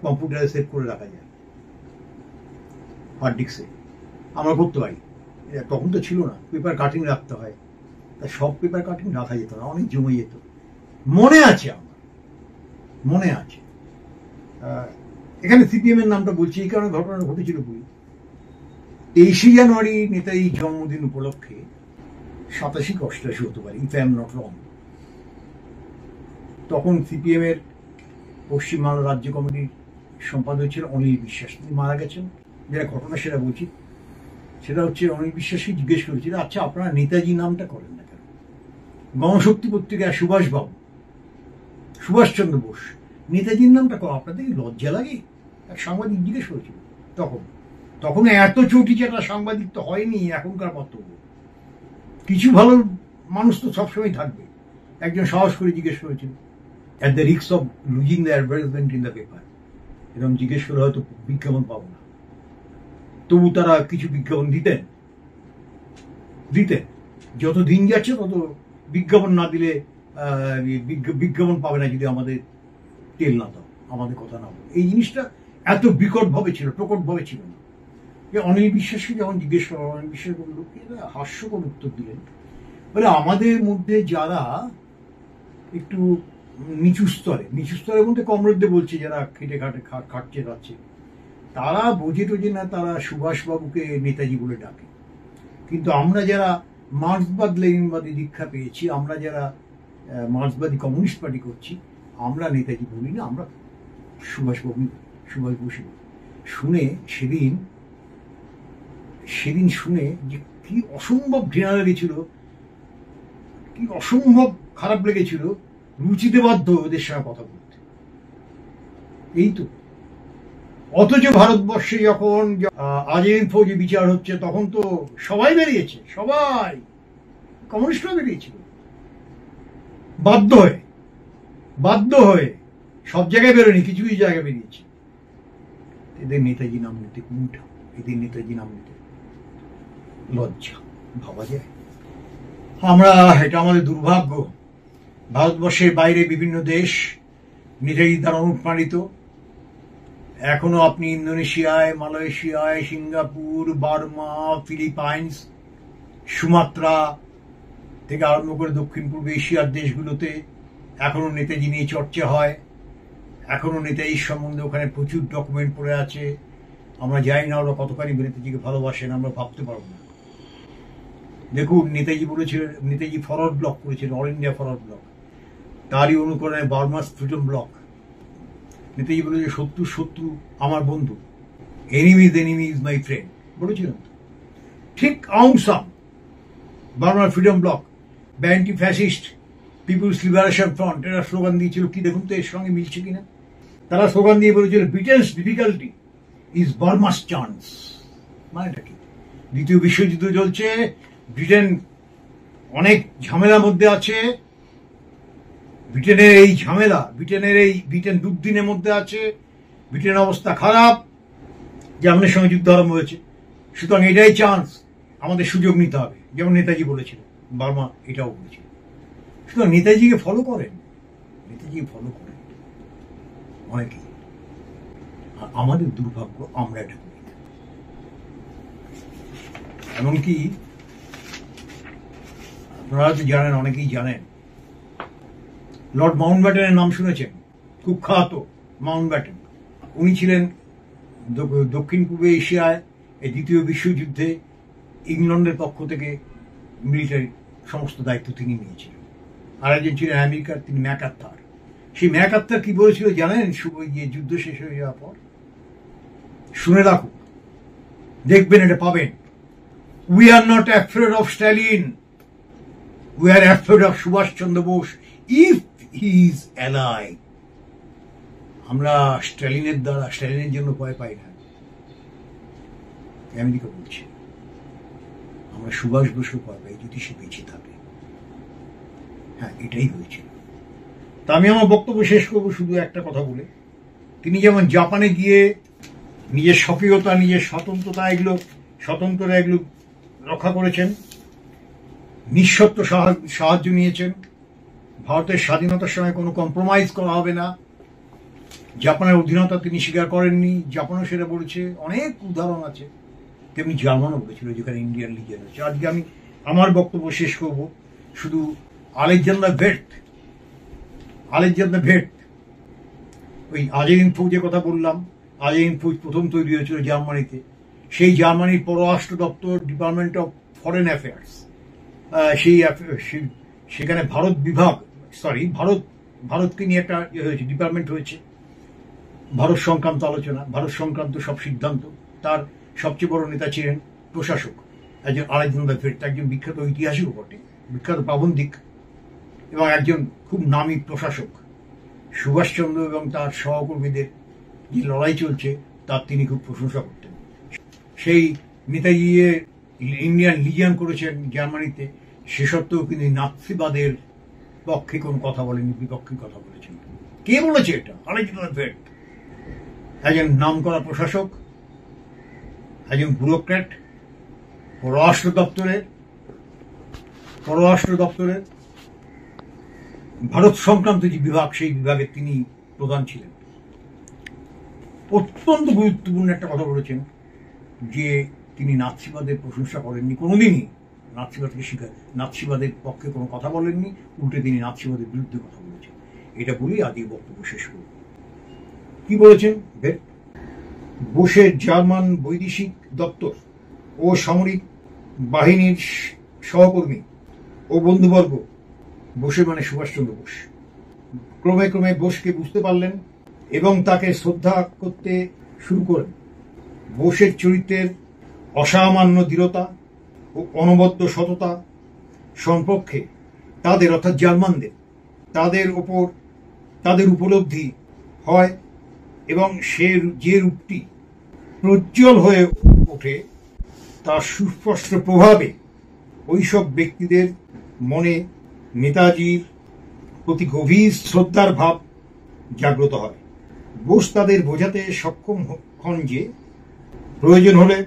কম্পিউটারে সেভ করে রাখা যায়, হার্ড ডিস্কে আমরা করতে পারি। তখন তো ছিল না, পেপার কাটিং রাখতে হয়, তা সব পেপার কাটিং রাখা যেত না, অনেক জমে যেত। মনে আছে আমার, এখানে সিপিএম এর নামটা বলছি এই কারণে, ঘটনা ঘটেছিল 23 জানুয়ারি নেতাজির জন্মদিন উপলক্ষে, 87-88 হতে পারে, if I am not wrong. তখন সিপিএম এর পশ্চিমবাংলা রাজ্য কমিটির সম্পাদক ছিল অনিল বিশ্বাস, তিনি মারা গেছেন। যেটা ঘটনা সেটা বলছি, সেটা হচ্ছে অনিল বিশ্বাসকে জিজ্ঞেস করেছিল, আচ্ছা আপনারা নেতাজি নামটা করেন না কেন? গণশক্তি পত্রিকায় সুভাষচন্দ্র বোস, নেতাজির নামটা করো, আপনাদের কি লজ্জা লাগে? এক সাংবাদিক জিজ্ঞেস করেছিল। তখন এত চটি চাটা সাংবাদিক তো হয়নি এখনকার মতো, কিছু ভালো মানুষ তো সবসময় থাকবে। একজন সাহস করে জিজ্ঞেস করেছিল, at the risk of losing the advertisement in the paper, এরকম জিজ্ঞেস করে হয়তো বিজ্ঞাপন পাবো না, তবু তারা কিছু বিজ্ঞাপন দিতেন। দিতেন। যত দিন যাচ্ছে তত বিজ্ঞাপন না দিলে বিজ্ঞাপন পাবে না যদি আমাদের তেল না দাও, আমাদের কথা না বলো। এই জিনিসটা এত বিকটভাবে ছিল, প্রকটভাবে ছিল না। অনিল বিশ্বাসকে যখন জিজ্ঞেস করা, অনিল বিশ্বাস বলল, হাস্যকর উত্তর দিলেন, বলে আমাদের মধ্যে যারা একটু নিচু স্তরের মধ্যে কমরেডদের বলছে, যারা খেটে খাটছে খাচ্ছে, তারা বোঝে টোঝে না, তারা সুভাষবাবুকে নেতাজি বলে ডাকে। কিন্তু আমরা যারা মার্ক্সবাদ লেনিনবাদী দীক্ষা পেয়েছি, আমরা যারা মার্ক্সবাদী কমিউনিস্ট পার্টি করছি, আমরা নেতাজি বলি না, আমরা সুভাষ বসু। শুনে সেদিন শুনে যে কি অসম্ভব ঘৃণা লেগেছিল, কি অসম্ভব খারাপ লেগেছিল, রুচিতে বাধ্য ওদের সঙ্গে কথা বলতে। এই তো। অথচ ভারতবর্ষে যখন আজেরিন ফৌজে বিচার হচ্ছে, তখন তো সবাই বেরিয়েছে, সবাই কমিউনিস্টরা বেরিয়েছিল, বাধ্য হয়ে সব জায়গায় বেরোয়নি, কিছু কিছু জায়গায় বেরিয়েছে। এদের নেতাজি নাম নিতে কুণ্ঠা, এদের নেতাজি নাম নিতে লজ্জা, ভাবা যায়? এটা আমাদের দুর্ভাগ্য। ভারতবর্ষের বাইরে বিভিন্ন দেশ নেতাজি দ্বারা অনুপ্রাণিত। এখনো আপনি ইন্দোনেশিয়ায়, মালয়েশিয়ায়, সিঙ্গাপুর, বার্মা, ফিলিপাইন্স, সুমাত্রা থেকে আরম্ভ করে দক্ষিণ পূর্ব এশিয়ার দেশগুলোতে এখনো নেতাজি নিয়ে চর্চা হয়। এখনো নেতাজির সম্বন্ধে ওখানে প্রচুর ডকুমেন্ট পড়ে আছে। আমরা জানি না ওরা কতখানি নেতাজিকে ভালোবাসেন, আমরা ভাবতে পারবো না। দেখুন, নেতাজি ফরওয়ার্ড ব্লক করেছিলেন, অল ইন্ডিয়া ফরওয়ার্ড ব্লক। তারই অনুকরণে বার্মাস ফ্রিডম ব্লক। নেতাজি বলেছে, শত্রু আমার বন্ধু, এনিমি ইজ মাই ফ্রেন্ড, বলেছিলেন। ঠিক আউং সান, বার্মার freedom bloc, anti fascist people's liberation front, এরা স্লোগান দিয়েছিল। কি দেখুন তো এর সঙ্গে মিলছে কিনা। তারা স্লোগান দিয়ে বলেছিল, ব্রিটেনস ডিফিকাল্টি ইজ বার্মাস চান্স। মানেটা কি? দ্বিতীয় বিশ্বযুদ্ধ চলছে, ব্রিটেন অনেক ঝামেলার মধ্যে আছে, ব্রিটেন দুর্দিনের মধ্যে আছে, ব্রিটেনের অবস্থা খারাপ, জার্মানির সঙ্গে যুদ্ধ আরম্ভ হয়েছে, সুতরাং এটাই চান্স, আমাদের সুযোগ নিতে হবে। যেমন নেতাজি বলেছিল, বার্মা এটাও বলেছিল। সুতরাং নেতাজিকে ফলো করেন অনেকেই। আর আমাদের দুর্ভাগ্য, আমরা এটা করি না। এমনকি আপনারা তো জানেন, অনেকেই জানেন, লর্ড মাউন্টব্যাটেনের নাম শুনেছেন, কুখ্যাত মাউন্টব্যাটেন। উনি ছিলেন দক্ষিণ পূর্ব এশিয়ায় এই দ্বিতীয় বিশ্বযুদ্ধে ইংল্যান্ডের পক্ষ থেকে মিলিটারি সমস্ত দায়িত্ব তিনি নিয়েছিলেন। আর একজন ছিলেন আমেরিকার, তিনি ম্যাকার্থার। সেই ম্যাকার্থার কি বলেছিল জানেন? যুদ্ধ শেষ হয়ে যাওয়ার পর, শুনে রাখুন, দেখবেন, এটা পাবেন। We are not afraid of Stalin, we are afraid of Subhash Chandra Bose if he is alive. আমরা স্ট্যালিনের জন্য ভয় পাই না, আমেরিকা বলছে। আমরা সুভাষ বসু ভয় পাই যদি সে বেঁচে থাকে। হ্যাঁ, এটাই হয়েছিল। তা আমি আমার বক্তব্য শেষ করবো শুধু একটা কথা বলে। তিনি যেমন জাপানে গিয়ে নিজের স্বকীয়তা, নিজের স্বতন্ত্রতা এগুলো রক্ষা করেছেন, নিঃশর্ত সাহায্য নিয়েছেন, ভারতের স্বাধীনতার সময় কোনো কম্প্রোমাইজ করা হবে না, জাপানের অধীনতা তিনি স্বীকার করেননি, জাপানও সেটা বলেছে। অনেক উদাহরণ আছে। তেমনি জার্মানও বলেছিল, যেখানে ইন্ডিয়ান লিজেন্ড আছে। আজকে আমি আমার বক্তব্য শেষ করব শুধু আলেকজান্ডার ভেট, ওই আজেরিন ফৌজের কথা বললাম। আজেরিন ফৌজ প্রথম তৈরি হয়েছিল জার্মানিতে। সেই জার্মানির পররাষ্ট্র দপ্তর, ডিপার্টমেন্ট অফ ফরেন অ্যাফেয়ার্স, সেখানে ভারতকে নিয়ে একটা ডিপার্টমেন্ট হয়েছে। ভারত সংক্রান্ত আলোচনা, ভারত সংক্রান্ত সব সিদ্ধান্ত। তার সবচেয়ে বড় নেতা ছিলেন প্রশাসক, একজন আলেকজান্ডার ভেট, একজন বিখ্যাত ঐতিহাসিকও বটে, বিখ্যাত প্রাবন্ধিক এবং একজন খুব নামী প্রশাসক। সুভাষচন্দ্র এবং তার সহকর্মীদের যে লড়াই চলছে তার তিনি খুব প্রশংসা করতেন। সেই নেতাজি ইন্ডিয়ান লিজিয়ন করেছেন জার্মানিতে, সে সত্ত্বেও কিন্তু নাৎসিবাদের পক্ষে কোনো কথা বলেনি, বিপক্ষে কথা বলেছেন। কে বলেছে এটা? আলেকজান্ডার ভেট, একজন নামকরা প্রশাসক, একজন ব্যুরোক্র্যাট, পররাষ্ট্র দপ্তরের পররাষ্ট্র দপ্তরের ভারত সংক্রান্ত যে বিভাগ, সেই বিভাগের তিনি প্রধান ছিলেন। অত্যন্ত গুরুত্বপূর্ণ একটা কথা বলেছেন যে তিনি নাৎসিবাদের প্রশংসা করেননি, কোনোদিনই নাৎসিবাদের পক্ষে কোনো কথা বলেননি, উল্টে তিনি নাৎসিবাদের বিরুদ্ধে কথা বলেছেন। এটা বলেই আজ এই বক্তব্য শেষ করব। কি বলেছেন? বোসের জার্মান বৈদেশিক দপ্তর ও সামরিক বাহিনীর সহকর্মী ও বন্ধুবর্গ, বোসে মানে সুভাষচন্দ্র বোস, ক্রমে ক্রমে বোসকে বুঝতে পারলেন এবং তাকে শ্রদ্ধা করতে শুরু করেন। বোসের চরিত্রের অসামান্য দৃঢ়তা ও অনবদ্য সততা সম্পর্কে তাদের অর্থাৎ জার্মানদের তাদের উপলব্ধি হয় এবং সে যে রূপটি প্রজ্জ্বল হয়ে ওঠে তার সুস্পষ্ট প্রভাবে ওইসব ব্যক্তিদের মনে নেতাজির প্রতি গভীর শ্রদ্ধার ভাব জাগ্রত হয়। বোস তাদের বোঝাতে সক্ষম হন যে প্রয়োজন হলে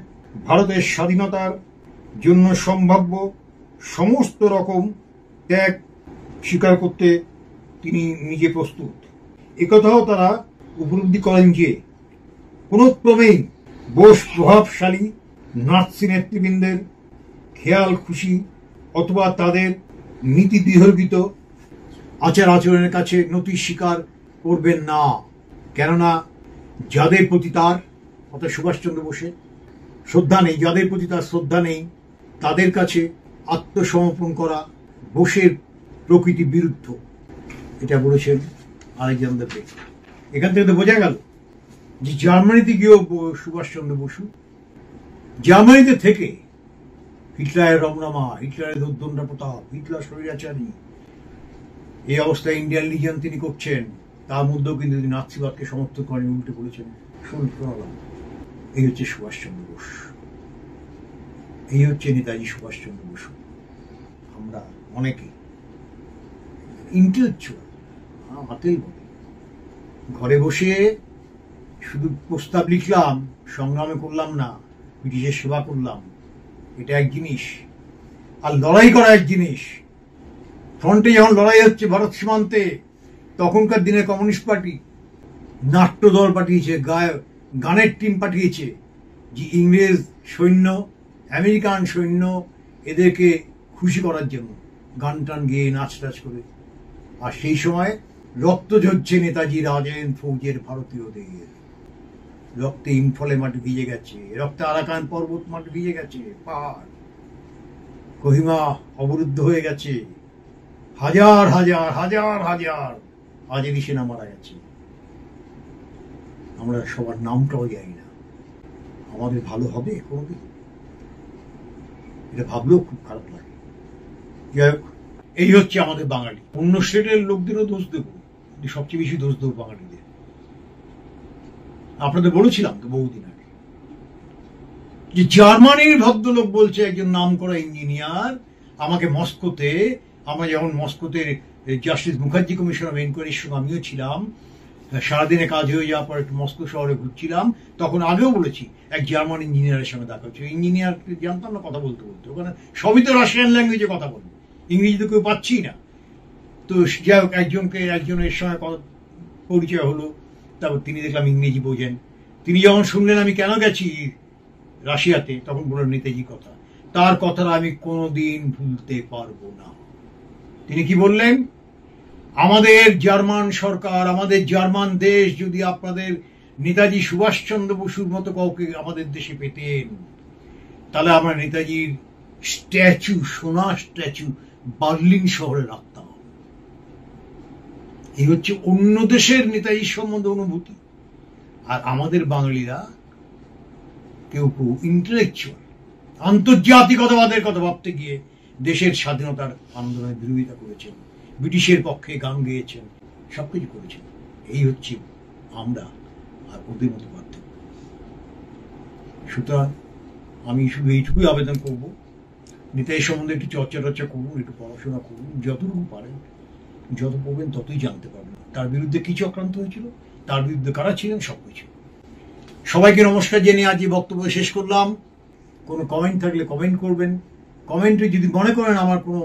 ভারতের স্বাধীনতার জন্য সম্ভাব্য সমস্ত রকম ত্যাগ স্বীকার করতে তিনি নিজে প্রস্তুত। একথাও তারা উপলব্ধি করেন যে কোন ক্রমেই বোস প্রভাবশালী নাৎসি নেতৃবৃন্দের খেয়াল খুশি অথবা তাদের নীতি বিহর্বিত আচার আচরণের কাছে নতি স্বীকার করবেন না, কেননা যাদের প্রতি তার অর্থাৎ সুভাষচন্দ্র বোসের শ্রদ্ধা নেই, যাদের প্রতি তার শ্রদ্ধা নেই, তাদের কাছে আত্মসমর্পণ করা বোসের প্রকৃতি বিরুদ্ধ। এটা বলেছেন আলেকজান্ডার বেক। এখান থেকে তো বোঝা গেল যে জার্মানিতে গিয়েও সুভাষচন্দ্র বসু জার্মানিতে থেকে হিটলারের রমরমা, হিটলারের দুর্দণ্ড প্রতাপ, হিটলার স্বৈরাচারী, এই অবস্থায় ইন্ডিয়ান লিজিয়ন তিনি করছেন, তার মধ্যেও কিন্তু তিনি নাৎসিবাদকে সমর্থন করেন, উল্টে বলেছেন। শোনালাম, এই হচ্ছে সুভাষচন্দ্র বোস, এই হচ্ছে নেতাজি সুভাষচন্দ্র বসু। আমরা অনেকে ইন্টেলেকচুয়াল আতেল বলে ঘরে বসে শুধু প্রস্তাব লিখলাম, সংগ্রামে করলাম না, ব্রিটিশের সেবা করলাম, এটা এক জিনিস, আর লড়াই করা এক জিনিস। ফ্রন্টে যখন লড়াই হচ্ছে ভারত সীমান্তে, তখনকার দিনে কমিউনিস্ট পার্টি নাট্য দল পাঠিয়েছে, গানের টিম পাঠিয়েছে, যে ইংরেজ সৈন্য, আমেরিকান সৈন্য, এদেরকে খুশি করার জন্য গান টান গেয়ে নাচ টাচ করে। আর সেই সময় রক্ত ঝরছে নেতাজি রাজেন ফৌজের ভারতীয়দের, রক্তে ইম্ফলে মাটি ভিজে গেছে, রক্তে আরাকান পর্বত মাটি ভিজে গেছে, পাহাড় কোহিমা অবরুদ্ধ হয়ে গেছে, হাজার হাজার হাজার হাজার আজেরি সেনা মারা গেছে। আমরা সবার নামটাও জানি না। আমাদের ভালো হবে কোনদিন? এটা ভাবলেও খুব খারাপ লাগে। যাই হোক, এই হচ্ছে আমাদের বাঙালি। অন্য স্টেটের লোকদেরও দোষ দেবো, সবচেয়ে বেশি দোষ দেবো বাঙালিদের। আপনাদের বলেছিলাম তো বহুদিন আগে যে জার্মানির ভদ্রলোক বলছে, একজন নাম করা ইঞ্জিনিয়ার আমাকে মস্কোতে, আমরা যখন মস্কোতে জাস্টিস মুখার্জি কমিশন অফ এনকোয়ারির সঙ্গে আমিও ছিলাম, সারাদিনে কাজ হয়ে যাওয়ার পর একটু মস্কো শহরে ঘুরছিলাম, তখন আগেও বলেছি এক জার্মান ইঞ্জিনিয়ারের সঙ্গে দেখা হচ্ছে। ইঞ্জিনিয়ার জানতাম না, কথা বলতে বলতে ওখানে সবই তো রাশিয়ান ল্যাঙ্গুয়েজে কথা বলে, ইংরেজি তো কেউ পাচ্ছি না। তো যাই হোক, একজনের সঙ্গে পরিচয় হলো, তারপর তিনি দেখলাম ইংরেজি বোঝেন। তিনি যখন শুনলেন আমি কেন গেছি রাশিয়াতে, তখন বললেন নেতাজি কথা। তার কথাটা আমি কোনোদিন ভুলতে পারবো না। তিনি কি বললেন? আমাদের জার্মান সরকার, আমাদের জার্মান দেশ যদি আপনাদের নেতাজি সুভাষচন্দ্র বসুর মতো কাউকে আমাদের দেশে পেতেন, তাহলে আমরা নেতাজির স্ট্যাচু, সোনার স্ট্যাচু বার্লিন শহরে রাখতাম। এই হচ্ছে অন্য দেশের নেতাজির সম্বন্ধে অনুভূতি। আর আমাদের বাঙালিরা কেউ কেউ ইন্টেলেকচুয়াল, আন্তর্জাতিকতাবাদের কথা ভাবতে গিয়ে দেশের স্বাধীনতার আন্দোলনের বিরোধিতা করেছেন, ব্রিটিশের পক্ষে গান গেয়েছেন, সবকিছু করেছেন। এই হচ্ছে আমরা আর ওদের মতো পার্থক্য। সুতরাং আমি শুধু এইটুকুই আবেদন করব, নেতাজি সম্বন্ধে একটু চর্চা করুন, একটু পড়াশোনা করুন, যতটুকু পারেন, যত পড়বেন ততই জানতে পারবেন তার বিরুদ্ধে কি চক্রান্ত হয়েছিল, তার বিরুদ্ধে কারা ছিলেন, সবকিছু। সবাইকে নমস্কার জেনে আজ বক্তব্য শেষ করলাম। কোনো কমেন্ট থাকলে কমেন্ট করবেন। কমেন্টে যদি মনে করেন আমার কোনো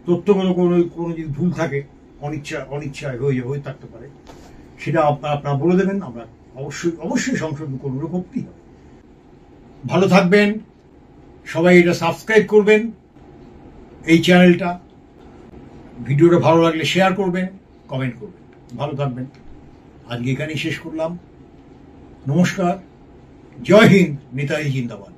তথ্যগুলো কোনো কোনো যদি ভুল থাকে, অনিচ্ছায় হয়ে থাকতে পারে, সেটা আপনারা বলে দেবেন। আমরা অবশ্যই সংশোধন করবো, করতেই হবে। ভালো থাকবেন সবাই, এটা সাবস্ক্রাইব করবেন এই চ্যানেলটা। ভিডিওটা ভালো লাগলে শেয়ার করবেন, কমেন্ট করবেন। ভালো থাকবেন। আজকে এখানেই শেষ করলাম। নমস্কার। জয় হিন্দ। নেতাজি জিন্দাবাদ।